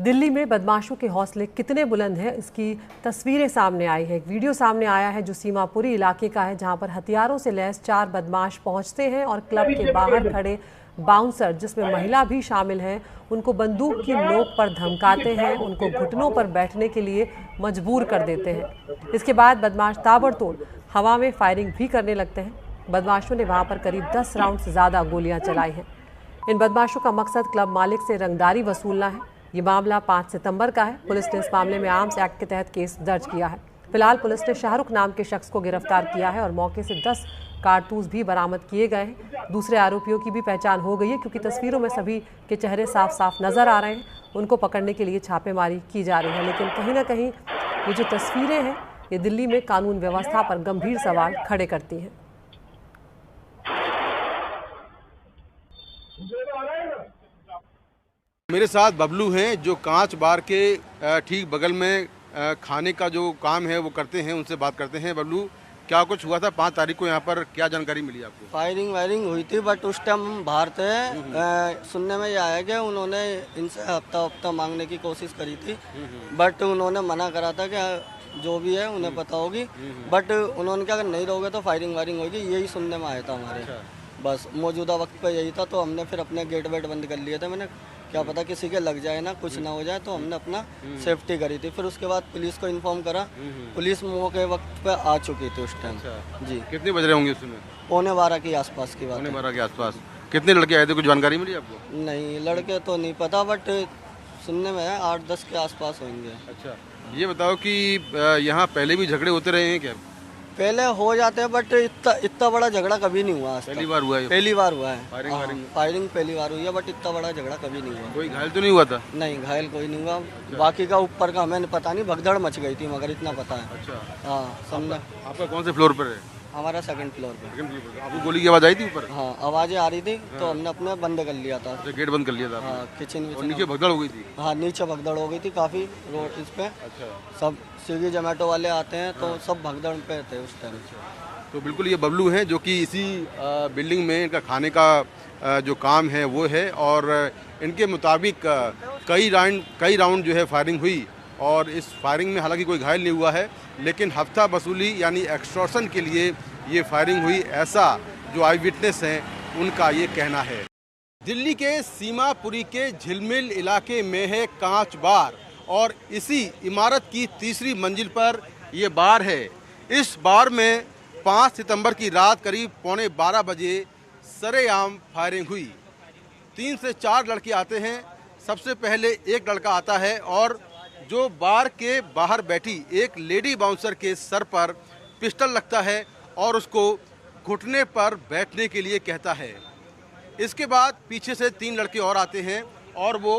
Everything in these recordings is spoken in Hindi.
दिल्ली में बदमाशों के हौसले कितने बुलंद हैं, इसकी तस्वीरें सामने आई है। एक वीडियो सामने आया है जो सीमापुरी इलाके का है, जहां पर हथियारों से लैस 4 बदमाश पहुंचते हैं और क्लब के बाहर खड़े बाउंसर, जिसमें महिला भी शामिल है, उनको बंदूक की नोक पर धमकाते हैं, उनको घुटनों पर बैठने के लिए मजबूर कर देते हैं। इसके बाद बदमाश ताबड़तोड़ हवा में फायरिंग भी करने लगते हैं। बदमाशों ने वहां पर करीब 10 राउंड से ज़्यादा गोलियां चलाई हैं। इन बदमाशों का मकसद क्लब मालिक से रंगदारी वसूलना है। ये मामला 5 सितंबर का है। पुलिस ने इस मामले में आर्म्स एक्ट के तहत केस दर्ज किया है। फिलहाल पुलिस ने शाहरुख नाम के शख्स को गिरफ्तार किया है और मौके से 10 कारतूस भी बरामद किए गए हैं। दूसरे आरोपियों की भी पहचान हो गई है, क्योंकि तस्वीरों में सभी के चेहरे साफ साफ नजर आ रहे हैं। उनको पकड़ने के लिए छापेमारी की जा रही है, लेकिन कहीं ना कहीं ये जो तस्वीरें हैं, ये दिल्ली में कानून व्यवस्था पर गंभीर सवाल खड़े करती हैं। मेरे साथ बबलू हैं, जो कांच बार के ठीक बगल में खाने का जो काम है वो करते हैं। उनसे बात करते हैं। बबलू, क्या कुछ हुआ था 5 तारीख को यहाँ पर, क्या जानकारी मिली आपको? फायरिंग वायरिंग हुई थी, बट उस टाइम हम बाहर थे। सुनने में ये आया कि उन्होंने इनसे हफ्ता मांगने की कोशिश करी थी, बट उन्होंने मना करा था कि जो भी है उन्हें पता होगी। बट उन्होंने क्या, अगर नहीं रहोगे तो फायरिंग वायरिंग होगी, यही सुनने में आया था हमारे। बस मौजूदा वक्त पे यही था, तो हमने फिर अपने गेट वेट बंद कर लिए थे। मैंने क्या पता किसी के लग जाए ना, कुछ ना हो जाए, तो हमने अपना सेफ्टी करी थी। फिर उसके बाद पुलिस को इन्फॉर्म करा। पुलिस मौके वक्त पे आ चुकी थी उस टाइम। जी। कितने बज रहे होंगे उस समय? 11:15 के आसपास की बात है। 11:15 के आसपास। कितने लड़के आए थे, कुछ जानकारी मिली आपको? नहीं, लड़के तो नहीं पता, बट सुनने में 8-10 के आसपास होंगे। अच्छा, ये बताओ कि यहाँ पहले भी झगड़े होते रहे हैं क्या? पहले हो जाते हैं, बट इतना बड़ा झगड़ा कभी नहीं हुआ। पहली बार हुआ है? पहली बार हुआ है। फायरिंग पहली बार हुई है, बट इतना बड़ा झगड़ा कभी नहीं हुआ। कोई घायल तो नहीं हुआ था? नहीं, घायल कोई नहीं हुआ। बाकी का ऊपर का हमें पता नहीं, भगदड़ मच गई थी, मगर इतना पता है। अच्छा। हाँ, समझा। आपका कौन से फ्लोर पर है? हमारा 2nd फ्लोर पे। आपको गोली की आवाज आई थी ऊपर? हाँ, आवाजें आ रही थी, तो हमने अपने बंद कर लिया था। गेट बंद कर लिया था? हाँ, किचन और नीचे भगदड़ हो गई थी? हाँ, नीचे भगदड़ हो गई थी काफी रोड इस पे। अच्छा। सब स्विगी जोमेटो वाले आते हैं, तो सब भगदड़ पे थे उस टाइम। तो बिल्कुल ये बबलू हैं, जो कि इसी बिल्डिंग में इनका खाने का जो काम है वो है, और इनके मुताबिक कई राउंड जो है फायरिंग हुई, और इस फायरिंग में हालांकि कोई घायल नहीं हुआ है, लेकिन हफ्ता वसूली यानी एक्सटॉर्शन के लिए ये फायरिंग हुई, ऐसा जो आई विटनेस हैं उनका ये कहना है। दिल्ली के सीमापुरी के झिलमिल इलाके में है कांच बार, और इसी इमारत की 3री मंजिल पर ये बार है। इस बार में 5 सितंबर की रात करीब 11:15 बजे सरेआम फायरिंग हुई। 3 से 4 लड़के आते हैं। सबसे पहले एक लड़का आता है और जो बार के बाहर बैठी एक लेडी बाउंसर के सर पर पिस्टल लगता है और उसको घुटने पर बैठने के लिए कहता है। इसके बाद पीछे से 3 लड़के और आते हैं और वो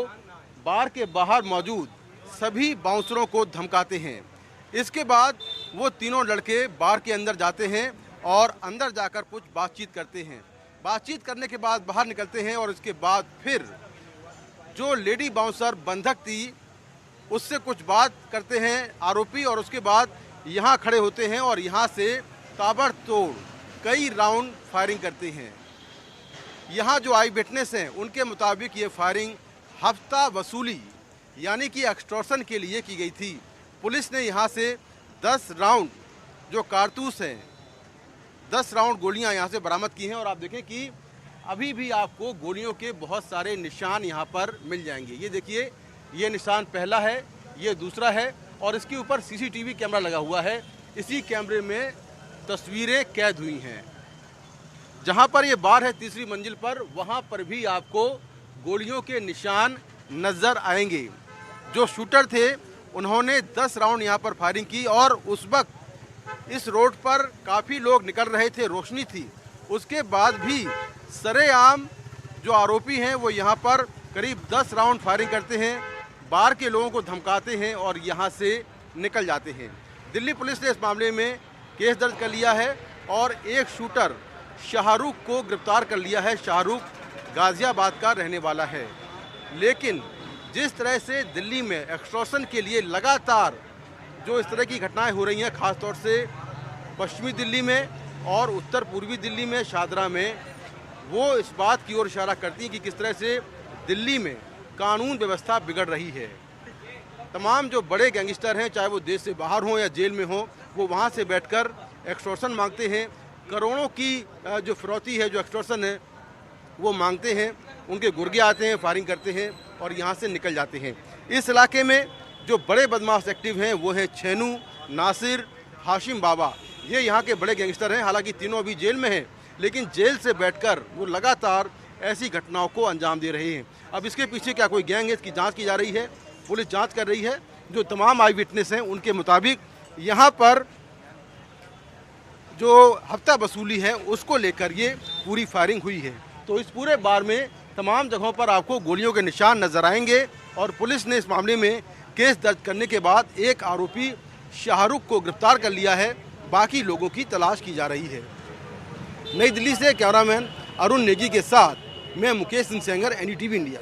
बार के बाहर मौजूद सभी बाउंसरों को धमकाते हैं। इसके बाद वो तीनों लड़के बार के अंदर जाते हैं और अंदर जाकर कुछ बातचीत करते हैं। बातचीत करने के बाद बाहर निकलते हैं, और इसके बाद फिर जो लेडी बाउंसर बंधक थी उससे कुछ बात करते हैं आरोपी, और उसके बाद यहाँ खड़े होते हैं और यहाँ से ताबड़तोड़ कई राउंड फायरिंग करते हैं। यहाँ जो आई विटनेस हैं उनके मुताबिक ये फायरिंग हफ्ता वसूली यानी कि एक्सटॉर्शन के लिए की गई थी। पुलिस ने यहाँ से 10 राउंड जो कारतूस हैं, 10 राउंड गोलियाँ यहाँ से बरामद की हैं, और आप देखें कि अभी भी आपको गोलियों के बहुत सारे निशान यहाँ पर मिल जाएंगे। ये देखिए, ये निशान पहला है, ये दूसरा है, और इसके ऊपर CCTV कैमरा लगा हुआ है। इसी कैमरे में तस्वीरें कैद हुई हैं। जहाँ पर ये बार है 3री मंजिल पर, वहाँ पर भी आपको गोलियों के निशान नज़र आएंगे। जो शूटर थे उन्होंने 10 राउंड यहाँ पर फायरिंग की, और उस वक्त इस रोड पर काफ़ी लोग निकल रहे थे, रोशनी थी। उसके बाद भी सरेआम जो आरोपी हैं वो यहाँ पर करीब 10 राउंड फायरिंग करते हैं, बार के लोगों को धमकाते हैं और यहाँ से निकल जाते हैं। दिल्ली पुलिस ने इस मामले में केस दर्ज कर लिया है और एक शूटर शाहरुख को गिरफ्तार कर लिया है। शाहरुख गाजियाबाद का रहने वाला है। लेकिन जिस तरह से दिल्ली में एक्सटॉर्शन के लिए लगातार जो इस तरह की घटनाएं हो रही हैं, ख़ासतौर से पश्चिमी दिल्ली में और उत्तर पूर्वी दिल्ली में, शाहदरा में, वो इस बात की ओर इशारा करती हैं कि किस तरह से दिल्ली में कानून व्यवस्था बिगड़ रही है। तमाम जो बड़े गैंगस्टर हैं, चाहे वो देश से बाहर हों या जेल में हों, वो वहाँ से बैठकर एक्सटॉर्शन मांगते हैं। करोड़ों की जो फिरौती है, जो एक्सटॉर्शन है, वो मांगते हैं। उनके गुर्गे आते हैं, फायरिंग करते हैं और यहाँ से निकल जाते हैं। इस इलाके में जो बड़े बदमाश एक्टिव हैं वो हैं छेनू, नासिर, हाशिम बाबा। ये यहाँ के बड़े गैंगस्टर हैं। हालांकि तीनों अभी जेल में हैं, लेकिन जेल से बैठकर वो लगातार ऐसी घटनाओं को अंजाम दे रहे हैं। अब इसके पीछे क्या कोई गैंग है, इसकी जांच की जा रही है। पुलिस जांच कर रही है। जो तमाम आई विटनेस हैं उनके मुताबिक यहाँ पर जो हफ्ता वसूली है उसको लेकर ये पूरी फायरिंग हुई है। तो इस पूरे बार में तमाम जगहों पर आपको गोलियों के निशान नजर आएंगे और पुलिस ने इस मामले में केस दर्ज करने के बाद एक आरोपी शाहरुख को गिरफ्तार कर लिया है। बाकी लोगों की तलाश की जा रही है। नई दिल्ली से कैमरामैन अरुण नेगी के साथ मैं मुकेश सिंह सेंगर, NDTV इंडिया।